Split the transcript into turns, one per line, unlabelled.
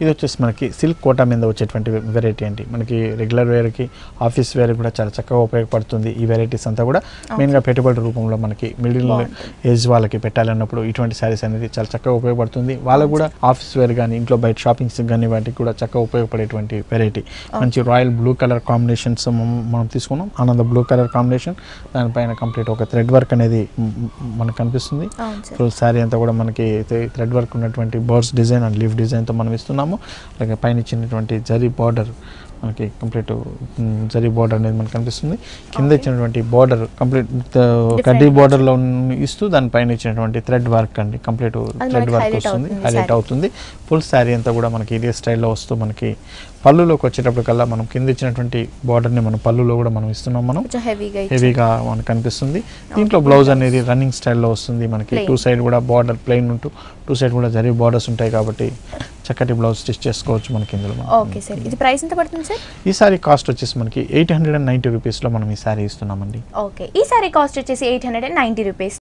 ఇది వచ్చేసి మనకి సిల్క్ కోటా మీద వచ్చేటువంటి వెరైటీ అండి. మనకి రెగ్యులర్ వేర్కి ఆఫీస్ వేర్ కూడా చాలా చక్కగా ఉపయోగపడుతుంది. ఈ వెరైటీస్ అంతా కూడా మెయిన్గా పెట్టుబడి రూపంలో మనకి మిడిల్ ఏజ్ వాళ్ళకి పెట్టాలన్నప్పుడు ఇటువంటి శారీస్ అనేది చాలా చక్కగా ఉపయోగపడుతుంది. వాళ్ళకు కూడా ఆఫీస్ వేర్ కానీ ఇంట్లో బయట షాపింగ్స్ కానీ వాటికి కూడా చక్కగా ఉపయోగపడేటువంటి వెరైటీ. మంచి రాయల్ బ్లూ కలర్ కాంబినేషన్స్ మనం తీసుకున్నాం. ఆనంద బ్లూ కలర్ కాంబినేషన్, దానిపైన కంప్లీట్ ఒక థ్రెడ్ వర్క్ అనేది మనకు కనిపిస్తుంది. ఫుల్ శారీ అంతా కూడా మనకి థ్రెడ్ వర్క్ ఉన్నటువంటి బర్డ్స్ డిజైన్ అండ్ లీఫ్ డిజైన్తో మనం ఇస్తున్నాము. అలాగే పైన ఇచ్చినటువంటి జరీ బార్డర్ మనకి కంప్లీట్ జరీ బార్డర్ అనేది మనకు కనిపిస్తుంది. కింద ఇచ్చినటువంటి బార్డర్ కంప్లీట్ కడ్డీ బార్డర్లో ఇస్తూ దానిపైన ఇచ్చినటువంటి థ్రెడ్ వర్క్ అండి, కంప్లీట్ థ్రెడ్ వర్క్ వస్తుంది, హైలైట్ అవుతుంది. ఫుల్ శారీ అంతా కూడా మనకి ఇదే స్టైల్లో వస్తూ మనకి పళ్ళులోకి వచ్చేటప్పటికల్లా మనం కింద ఇచ్చినటువంటి బార్డర్ని మనం పళ్ళులో కూడా మనం ఇస్తున్నాం. మనం హెవీగా మనకు కనిపిస్తుంది. దీంట్లో బ్లౌజ్ అనేది రన్నింగ్ స్టైల్లో వస్తుంది. మనకి టూ సైడ్ కూడా బార్డర్ ప్లెయిన్ ఉంటూ టూ సైడ్ కూడా జరీ బార్డర్స్ ఉంటాయి కాబట్టి చక్కటి బ్లౌజ్ స్టిచ్ చేసుకోవచ్చు మనకి ఇందులో.
ఓకే సార్, ఇది ప్రైస్ ఎంత పడుతుంది సార్?
ఈ సారీ కాస్ట్ వచ్చేసి మనకి 890 రూపీస్లో మనం ఈ సారీ ఇస్తున్నామండి.
ఓకే, ఈ సారీ కాస్ట్ వచ్చేసి 890 రూపీస్.